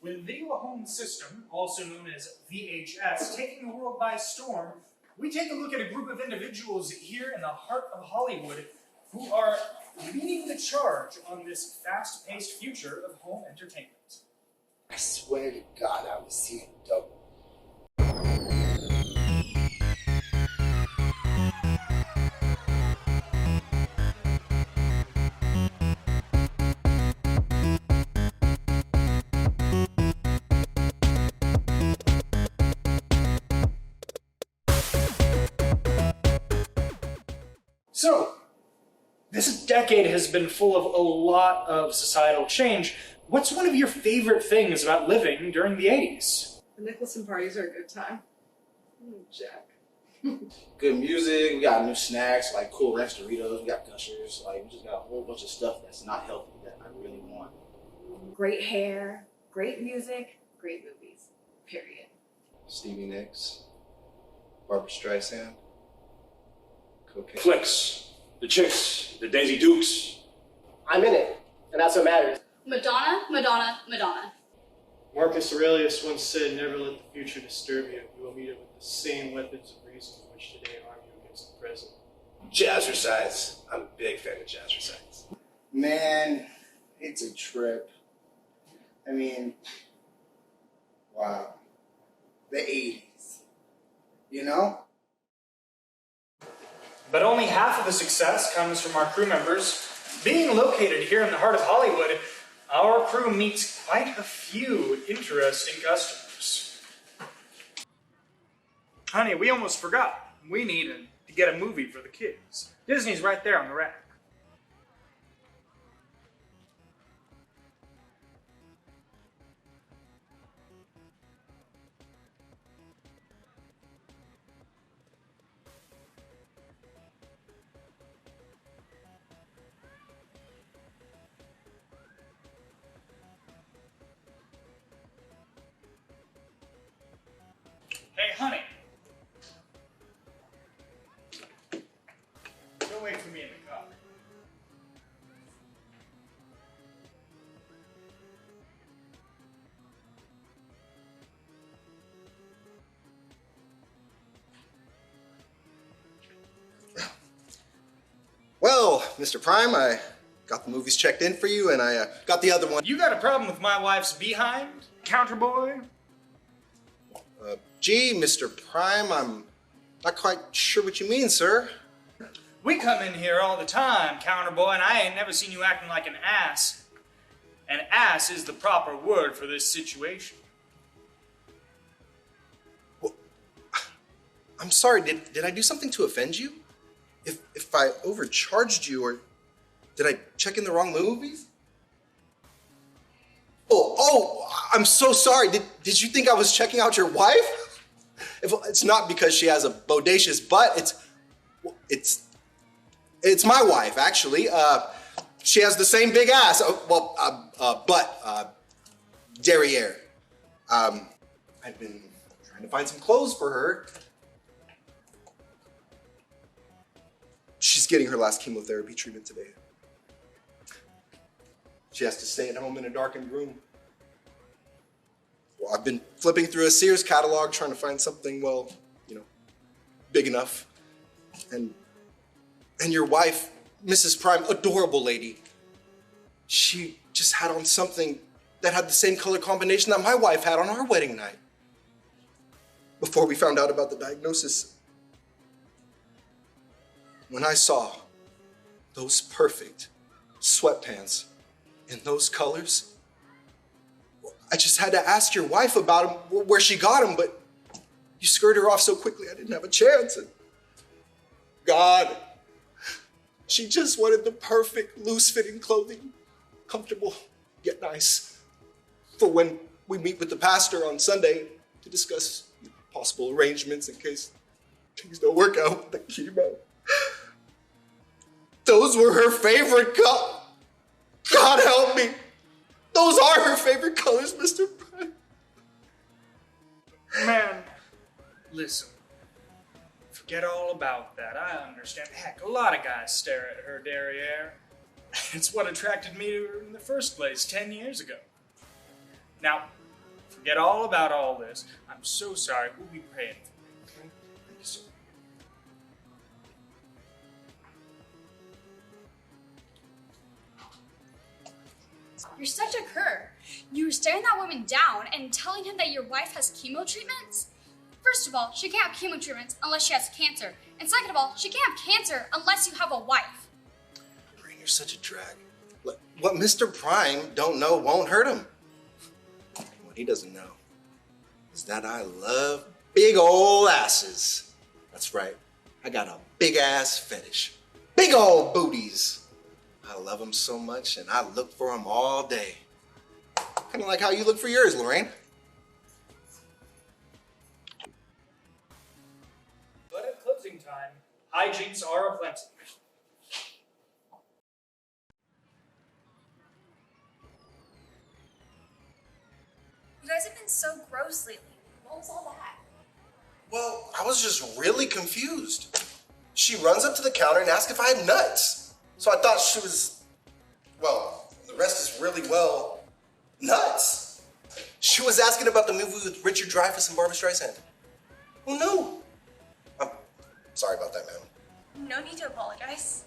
With Video Home System, also known as VHS, taking the world by storm, we take a look at a group of individuals here in the heart of Hollywood who are leading the charge on this fast-paced future of home entertainment. I swear to God, I was seeing double. So, this decade has been full of a lot of societal change. What's one of your favorite things about living during the 80s? The Nicholson parties are a good time. Jack. Good music, we got new snacks, like Cool Ranch Doritos, we got Gushers, like we just got a whole bunch of stuff that's not healthy that I really want. Great hair, great music, great movies. Period. Stevie Nicks, Barbra Streisand, cocaine. Flicks, the chicks, the Daisy Dukes. I'm in it, and that's what matters. Madonna, Madonna, Madonna. Marcus Aurelius once said, "Never let the future disturb you. You will meet it with the same weapons of reason which today argue against the present." Jazzercise. I'm a big fan of jazzercise. Man, it's a trip. I mean, wow. The 80s. You know? But only half of the success comes from our crew members. Being located here in the heart of Hollywood, our crew meets quite a few interesting customers. Honey, we almost forgot. We needed to get a movie for the kids. Disney's right there on the rack. Hey, honey. Don't wait for me in the car. Well, Mr. Prime, I got the movies checked in for you, and I got the other one. You got a problem with my wife's behind, Counterboy? Gee, Mr. Prime, I'm not quite sure what you mean, sir. We come in here all the time, Counterboy, and I ain't never seen you acting like an ass. An ass is the proper word for this situation. Well, I'm sorry, did I do something to offend you? If I overcharged you, or did I check in the wrong movies? Oh, I'm so sorry. Did you think I was checking out your wife? It's not because she has a bodacious butt. It's my wife, actually. She has the same big ass. Butt. Derriere. I've been trying to find some clothes for her. She's getting her last chemotherapy treatment today. She has to stay at home in a darkened room. Well, I've been flipping through a Sears catalog trying to find something, well, big enough. And your wife, Mrs. Prime, adorable lady, she just had on something that had the same color combination that my wife had on our wedding night. Before we found out about the diagnosis, when I saw those perfect sweatpants in those colors, I just had to ask your wife about them, where she got them, but you skirted her off so quickly I didn't have a chance. And God, she just wanted the perfect loose-fitting clothing, comfortable yet nice, for when we meet with the pastor on Sunday to discuss possible arrangements in case things don't work out with the chemo. Those were her favorite colors. God help me. Those are her favorite colors, Mr. Prime. Man, listen. Forget all about that. I understand. Heck, a lot of guys stare at her derriere. It's what attracted me to her in the first place 10 years ago. Now, Forget all about all this. I'm so sorry. We'll be paying for it. Thank you, sir. You're such a cur. You were staring that woman down and telling him that your wife has chemo treatments? First of all, she can't have chemo treatments unless she has cancer. And second of all, she can't have cancer unless you have a wife. Lorraine, you're such a drag. Look, what Mr. Prime don't know won't hurt him. What he doesn't know is that I love big old asses. That's right. I got a big ass fetish. Big old booties. I love them so much and I look for them all day. Kind of like how you look for yours, Lorraine. But at closing time, hijinks are aplenty. You guys have been so gross lately. What was all that? Well, I was just really confused. She runs up to the counter and asks if I had nuts. So I thought she was, well, the rest is really, well, nuts. She was asking about the movie with Richard Dreyfuss and Barbra Streisand. Oh no. I'm sorry about that, ma'am. No need to apologize.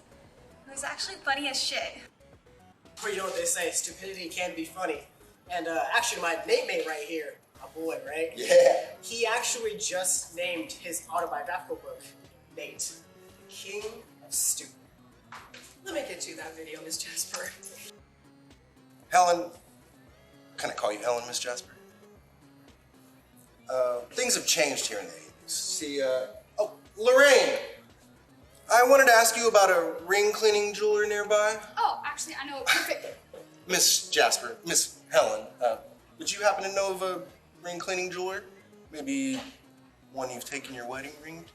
It was actually funny as shit. Well, you know what they say, stupidity can be funny. And actually my mate right here, my boy, right? Yeah. He actually just named his autobiographical book, Nate, the King of Stupid. Let me get you that video, Miss Jasper. Helen, can I call you Helen, Miss Jasper? Things have changed here in the 80s. See, oh, Lorraine, I wanted to ask you about a ring cleaning jeweler nearby. Oh, actually, I know a perfect. Miss Jasper, Miss Helen, would you happen to know of a ring cleaning jeweler? Maybe one you've taken your wedding ring to?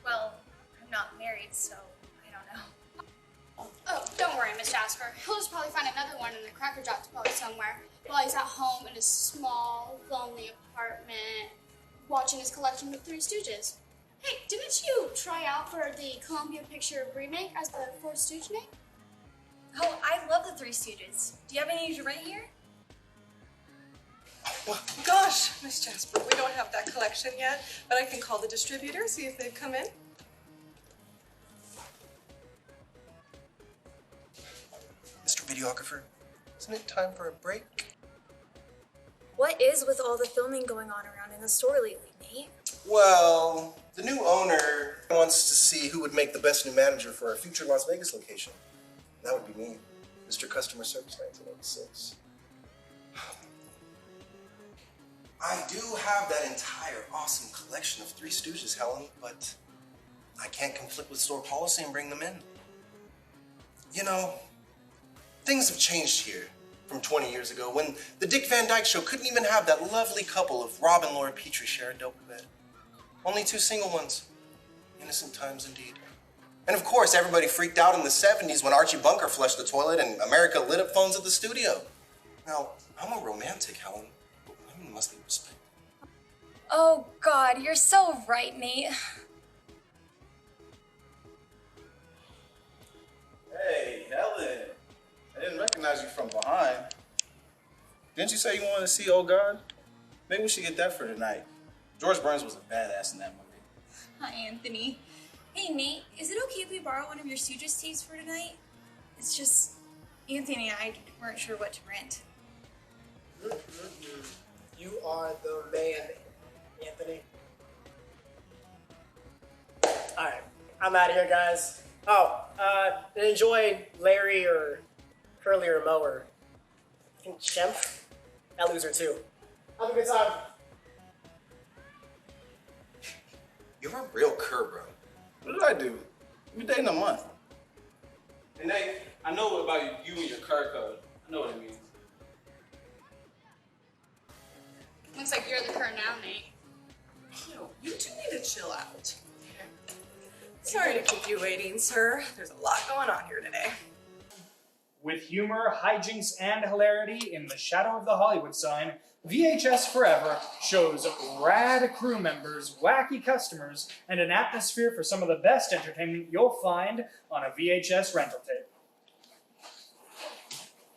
Well, I'm not married, so I don't know. Oh, don't worry, Miss Jasper. He'll just probably find another one in the Cracker Jack Depot somewhere while he's at home in his small, lonely apartment watching his collection of Three Stooges. Hey, didn't you try out for the Columbia Picture remake as the Fourth Stooge name? Oh, I love the Three Stooges. Do you have any to rent here? Gosh, Miss Jasper, we don't have that collection yet, but I can call the distributor, see if they've come in. Mr. Videographer, isn't it time for a break? What is with all the filming going on around in the store lately, Nate? Well, the new owner wants to see who would make the best new manager for our future Las Vegas location. That would be me, Mr. Customer Service 1986. I do have that entire awesome collection of Three Stooges, Helen, but I can't conflict with store policy and bring them in. You know, things have changed here from 20 years ago when the Dick Van Dyke Show couldn't even have that lovely couple of Rob and Laura Petrie share a double bed. Only two single ones. Innocent times indeed. And of course, everybody freaked out in the 70s when Archie Bunker flushed the toilet and America lit up phones at the studio. Now, I'm a romantic, Helen, but women must be respected. Oh, God, you're so right, Nate. Hey, Helen. I didn't recognize you from behind. Didn't you say you wanted to see Old God? Maybe we should get that for tonight. George Burns was a badass in that movie. Hi, Anthony. Hey, Nate, is it okay if we borrow one of your Stooges tapes for tonight? It's just, Anthony and I weren't sure what to rent. You are the man, Anthony. Alright, I'm out of here, guys. Oh, enjoy Larry or Curly or Moe or I think Shemp. That loser too. Have a good time. You're a real cur, bro. What did I do? We've been dating a month. And Nate, I know about you and your car code. I know what it means. Looks like you're the cur now, Nate. No, you two need to chill out. Sorry to keep you waiting, sir. There's a lot going on here today. With humor, hijinks, and hilarity in the shadow of the Hollywood sign, VHS Forever shows rad crew members, wacky customers, and an atmosphere for some of the best entertainment you'll find on a VHS rental tape.